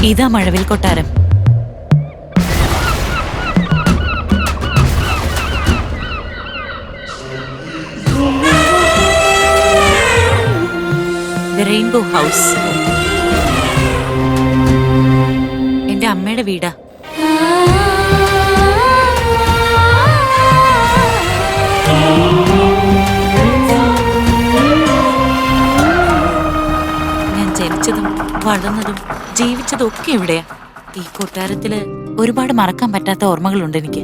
ഇതാ മഴവിൽ കൊട്ടാരം. Rainbow house എന്റെ അമ്മയുടെ വീടാ. ഞാൻ ജനിച്ചതും വളർന്നതും ജീവിച്ചതും ഒക്കെ ഇവിടെയാ. ഈ കൊട്ടാരത്തില് ഒരുപാട് മറക്കാൻ പറ്റാത്ത ഓർമ്മകളുണ്ട് എനിക്ക്.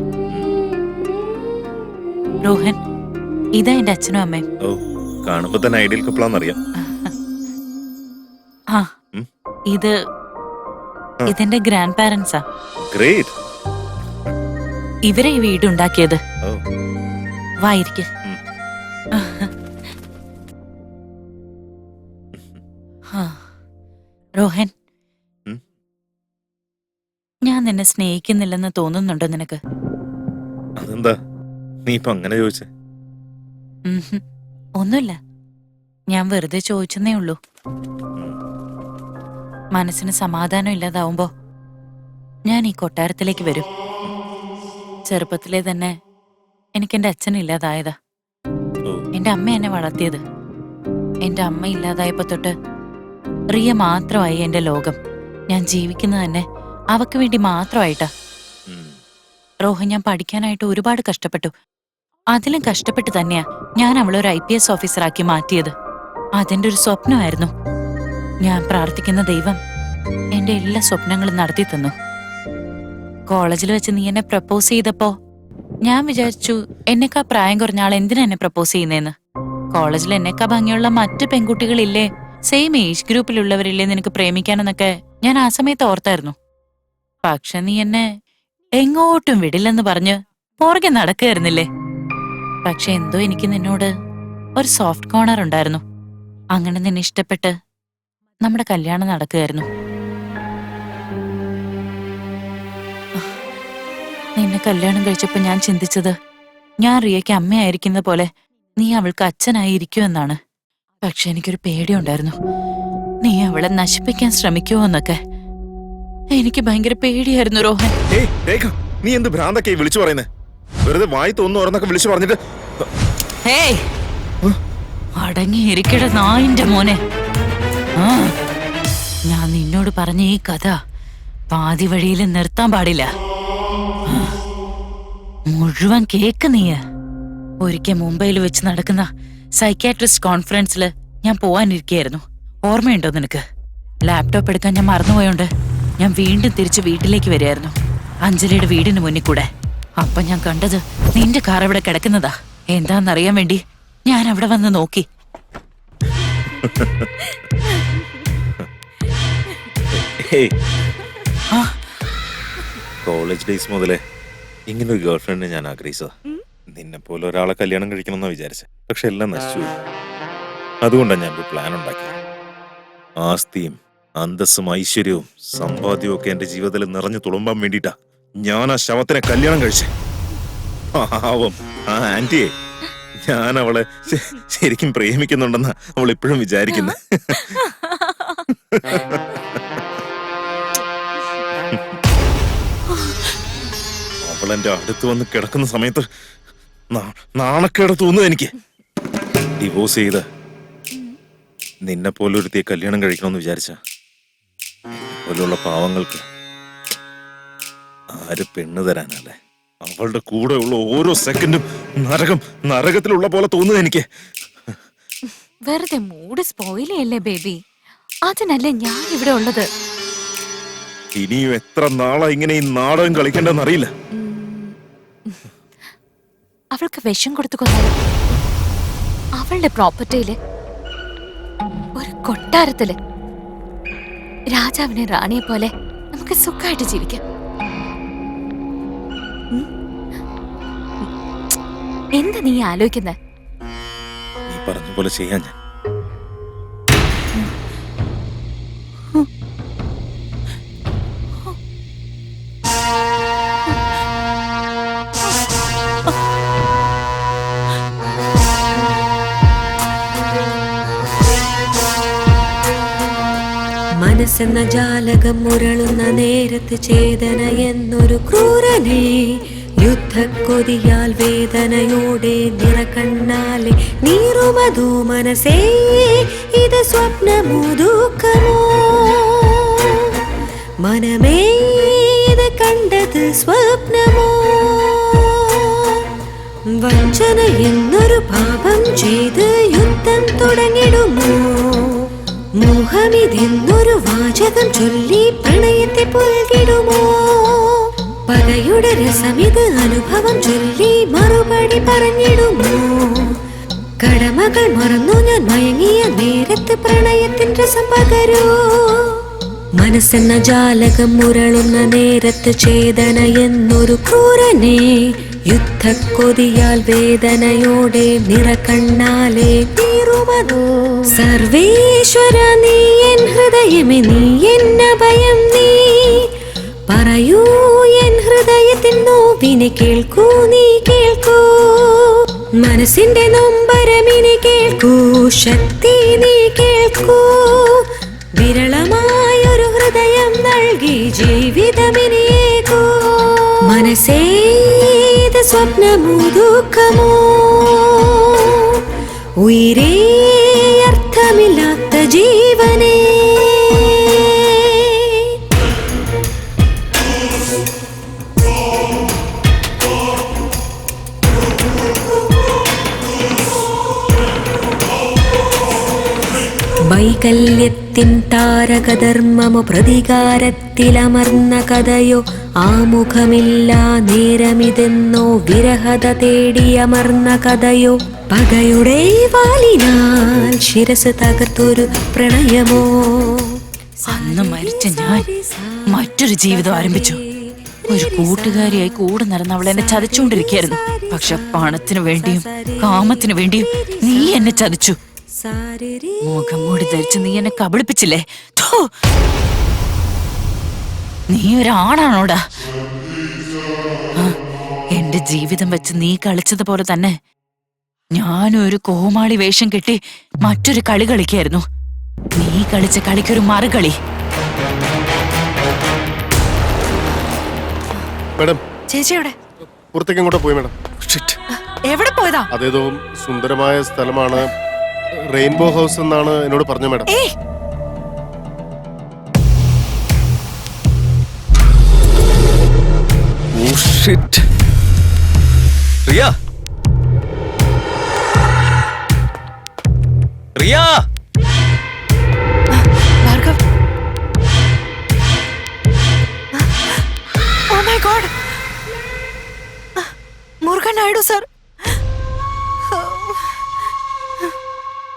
രോഹൻ, ഇതാ എന്റെ അച്ഛനും അമ്മയും. കാണുമ്പോ തന്നെ ഐഡിയൽ കപ്പിളാന്നറിയാം. ആ, ഇതെന്റെ ഗ്രാൻഡ് പാരന്റ്സാ. ഗ്രേറ്റ്. ഇവരെ ഈ വീടുണ്ടാക്കിയത്. വായിരിക്കും. രോഹൻ, ഞാൻ നിന്നെ സ്നേഹിക്കുന്നില്ലെന്ന് തോന്നുന്നുണ്ടോ നിനക്ക്? അതെന്താ നീ ഇപ്പൊ അങ്ങനെ ചോദിച്ചേ? ഒന്നുമില്ല, ഞാൻ വെറുതെ ചോദിച്ചെന്നേ ഉള്ളൂ. മനസ്സിന് സമാധാനം ഇല്ലാതാവുമ്പോ ഞാൻ ഈ കൊട്ടാരത്തിലേക്ക് വരും. ചെറുപ്പത്തിലെ തന്നെ എനിക്കെന്റെ അച്ഛൻ ഇല്ലാതായതാ. എന്റെ അമ്മ എന്നെ വളർത്തിയത്. എന്റെ അമ്മ ഇല്ലാതായപ്പോ തൊട്ട് റിയ മാത്രമായി എന്റെ ലോകം. ഞാൻ ജീവിക്കുന്നത് തന്നെ അവക്ക് വേണ്ടി മാത്രമായിട്ടാ. റോഹൻ, ഞാൻ പഠിക്കാനായിട്ട് ഒരുപാട് കഷ്ടപ്പെട്ടു. അതിലും കഷ്ടപ്പെട്ട് തന്നെയാ ഞാൻ അവളെ ഒരു IPS ഓഫീസറാക്കി മാറ്റിയത്. അതെന്റെ ഒരു സ്വപ്നമായിരുന്നു. ഞാൻ പ്രാർത്ഥിക്കുന്ന ദൈവം എന്റെ എല്ലാ സ്വപ്നങ്ങളും നടത്തി തന്നു. കോളേജിൽ വെച്ച് നീ എന്നെ പ്രപ്പോസ് ചെയ്തപ്പോ ഞാൻ വിചാരിച്ചു, എന്നെക്കാ പ്രായം കുറഞ്ഞ ആൾ എന്തിനാ എന്നെ പ്രപ്പോസ് ചെയ്യുന്നേന്ന്. കോളേജിൽ എന്നെക്കാ ഭംഗിയുള്ള മറ്റു പെൺകുട്ടികളില്ലേ, സെയിം ഏജ് ഗ്രൂപ്പിലുള്ളവരില്ലേ നിനക്ക് പ്രേമിക്കാനെന്നൊക്കെ ഞാൻ ആ സമയത്ത് ഓർത്തായിരുന്നു. പക്ഷെ നീ എന്നെ എങ്ങോട്ടും വിടില്ലെന്ന് പറഞ്ഞ് പുറകെ നടക്കുകയായിരുന്നില്ലേ. പക്ഷെ എന്തോ എനിക്ക് നിന്നോട് ഒരു സോഫ്റ്റ് കോർണർ ഉണ്ടായിരുന്നു. അങ്ങനെ നിന്നെ ഇഷ്ടപ്പെട്ട് നമ്മുടെ കല്യാണം നടക്കുകയായിരുന്നു. നിന്നെ കല്യാണം കഴിച്ചപ്പോ ഞാൻ ചിന്തിച്ചത്, ഞാൻ റിയയ്ക്ക് അമ്മയായിരിക്കുന്ന പോലെ നീ അവൾക്ക് അച്ഛനായിരിക്കുമെന്നാണ്. പക്ഷെ എനിക്കൊരു പേടിയുണ്ടായിരുന്നു, നീ അവളെ നശിപ്പിക്കാൻ ശ്രമിക്കുമോ എന്നൊക്കെ. എനിക്ക് ഭയങ്കര പേടിയായിരുന്നു രോഹൻ. നീ എന്ത് ഭ്രാന്തൊക്കെ വിളിച്ചു പറയുന്നേ? വെറുതെ വായി തോന്നുന്നു ഓരോന്നൊക്കെ വിളിച്ചു പറഞ്ഞിട്ട്. അടങ്ങിയിരിക്കട നായിന്റെ മോനെ. ഞാൻ നിന്നോട് പറഞ്ഞ ഈ കഥ പാതി വഴിയിൽ നിർത്താൻ പാടില്ല. മുഴുവൻ കേക്ക് നീ. ഒരിക്കൽ മുംബൈയിൽ വെച്ച് നടക്കുന്ന സൈക്യാട്രിസ്റ്റ് കോൺഫറൻസില് ഞാൻ പോവാനിരിക്കുകയായിരുന്നു. ഓർമ്മയുണ്ടോ നിനക്ക്? ലാപ്ടോപ്പ് എടുക്കാൻ ഞാൻ മറന്നുപോയോണ്ട് ഞാൻ വീണ്ടും തിരിച്ച് വീട്ടിലേക്ക് വരികയായിരുന്നു, അഞ്ജലിയുടെ വീടിന് മുന്നിൽ കൂടെ. അപ്പൊ ഞാൻ കണ്ടത് നിന്റെ കാർ അവിടെ കിടക്കുന്നതാ. എന്താന്നറിയാൻ വേണ്ടി ഞാൻ അവിടെ വന്ന് നോക്കി. കോളേജ് ഡേയ്സ് മുതലേ ഇങ്ങനൊരു ഗേൾ ഫ്രണ്ടിനെ ഞാൻ ആഗ്രഹിച്ചതാ. നിന്നെ പോലെ ഒരാളെ കല്യാണം കഴിക്കണമെന്നാ വിചാരിച്ചത്. പക്ഷെ എല്ലാം നശിച്ചു. അതുകൊണ്ടാണ് ഞാൻ ഒരു പ്ലാൻ ഉണ്ടാക്കിയത്. ആസ്തിയും അന്തസ്സും ഐശ്വര്യവും സമ്പാദ്യവും ഒക്കെ എന്റെ ജീവിതത്തിൽ നിറഞ്ഞു തുളുമ്പാൻ വേണ്ടിയിട്ടാ ഞാൻ ആ ശവത്തിനെ കല്യാണം കഴിച്ചേ. പാവം ആ ആന്റിയെ, ഞാൻ അവളെ ശരിക്കും പ്രേമിക്കുന്നുണ്ടെന്നാ അവൾ ഇപ്പോഴും വിചാരിക്കുന്നത്. അവൾ എന്റെ അടുത്ത് വന്ന് കിടക്കുന്ന സമയത്ത് നാണക്കേട് തോന്നുന്നു എനിക്ക്. ഡിവോഴ്സ് ചെയ്ത് നിന്നെ പോലെ ഒരുത്തിയെ കല്യാണം കഴിക്കണമെന്ന് വിചാരിച്ച പോലുള്ള പാവങ്ങൾക്ക് ആര് പെണ്ണ് തരാനല്ലേ? അവളുടെ കൂടെ ഉള്ള ഓരോ സെക്കൻഡും നരകത്തിലുള്ള പോലെ തോന്നുന്നു എനിക്ക്. വെറുതെ മൂഡ് സ്പോയിൽ ചെയ്യല്ലേ ബേബി. അതിനല്ലേ ഞാൻ ഇവിടെ ഉള്ളത്. ഇനിയും എത്ര നാളാ ഇങ്ങനെ ഈ നാടകം കളിക്കേണ്ടെന്ന് അറിയില്ല. അവൾക്ക് വിഷം കൊടുത്തു കൊന്നാലും അവളുടെ പ്രോപ്പർട്ടിയില് ഒരു കൊട്ടാരത്തില് രാജാവിനെ റാണിയെ പോലെ നമുക്ക് സുഖമായിട്ട് ജീവിക്കാം. എന്താ നീ ആലോചിക്കുന്നത്? നീ പറഞ്ഞ പോലെ ചെയ്യാൻ ഞാൻ. മനസ്സെന്ന ജാലകം മുരളുന്ന നേരത്ത് ചേതന എന്നൊരു ക്രൂരനെ യുദ്ധക്കൊതിയാൽ വേദനയോടെ നിറകണ്ണാലെ നീറുമതോ മനസ്സേ ഇത് സ്വപ്നമോ ദുഃഖമോ മനമേ ഇത് കണ്ടത് സ്വപ്നമോ വഞ്ചന എന്നൊരു പാപം ചെയ്ത് യുദ്ധം തുടങ്ങിടുമോ മോഹമിതെന്നൊരു വാചകം ചൊല്ലി പ്രണയത്തെ പുൽകിടുമോ പകയുടെ രസമിത് അനുഭവം ചൊല്ലി മറുപടി പറഞ്ഞിടുമോ കടമകൾ മറന്നു ഞാൻ മയങ്ങിയ നേരത്ത് പ്രണയത്തിൻ രസം പകരൂ മനസ്സെന്ന ജാലകം മുരളുന്ന നേരത്ത് ചേതന എന്നൊരു ക്രൂരനെ യുദ്ധക്കൊതിയാൽ വേദനയോടെ നിറകണ്ണാലെ നീറുമതോ സർവേശ്വര നീ എൻ ഹൃദയമേ നീ എന്ന ഭയം നീ പറയൂ എൻ ഹൃദയത്തിൻ നോവിനെ കേൾക്കൂ നീ കേൾക്കൂ മനസ്സിന്റെ നൊമ്പരമിനെ കേൾക്കൂ ശക്തി നീ കേൾക്കൂ വിരളമായൊരു ഹൃദയം നൽകി ജീവിതമിനിയേകൂ മനസ്സേ ഇത് സ്വപ്നമോ ദുഃഖമോ ഉയിരേ അർത്ഥമില്ലാത്ത ജീവനേ വൈകല്യത്തിൻ താരകധർമ്മമോ പ്രതികാരത്തിലമർന്ന കഥയോ ആമുഖമില്ല നേരമിതെന്നോ വിരഹത തേടിയമർന്ന കഥയോ പകയുടെ വാലിനാൽ ശിരസ് തകർത്തൊരു പ്രണയമോ അന്ന് മരിച്ച ഞാൻ മറ്റൊരു ജീവിതം ആരംഭിച്ചു. ഒരു കൂട്ടുകാരിയായി കൂടെ നടന്ന് അവൾ എന്നെ ചതിച്ചുകൊണ്ടിരിക്കുകയായിരുന്നു. പക്ഷെ പണത്തിനു വേണ്ടിയും കാമത്തിനു വേണ്ടിയും നീ എന്നെ ചതിച്ചു. മുഖം മൂടി ധരിച്ച് നീ എന്നെ കബളിപ്പിച്ചില്ലേ? ഥു. നീ ഒരാണാണോടാ? എന്റെ ജീവിതം വെച്ച് നീ കളിച്ചതുപോലെ തന്നെ ഞാനൊരു കോമാളി വേഷം കെട്ടി മറ്റൊരു കളി കളിക്കായിരുന്നു. നീ കളിച്ച കളിക്കൊരു മറുകളി. മേഡം ചേച്ചിയുടെ പുറത്തേക്ക് എങ്ങോട്ടാ പോയി മേഡം? എവിടെ പോയതാ? അതേതോ സുന്ദരമായ സ്ഥലമാണ്, റെയിൻബോ ഹൗസ് എന്നാണ് എന്നോട് പറഞ്ഞു madam. Riya, Riya, Bhargav, oh my god, Murugan Naidu sir.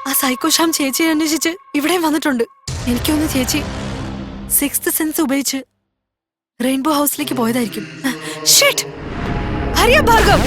ആ സൈക്കോ ശ്യാം ചേച്ചിയെ അന്വേഷിച്ച് ഇവിടെയും വന്നിട്ടുണ്ട്. എനിക്കൊന്ന് ചേച്ചി 6th സെൻസ് ഉപയോഗിച്ച് റെയിൻബോ ഹൗസിലേക്ക് പോയതായിരിക്കും. ഷിറ്റ്! Hurry up Bhargav.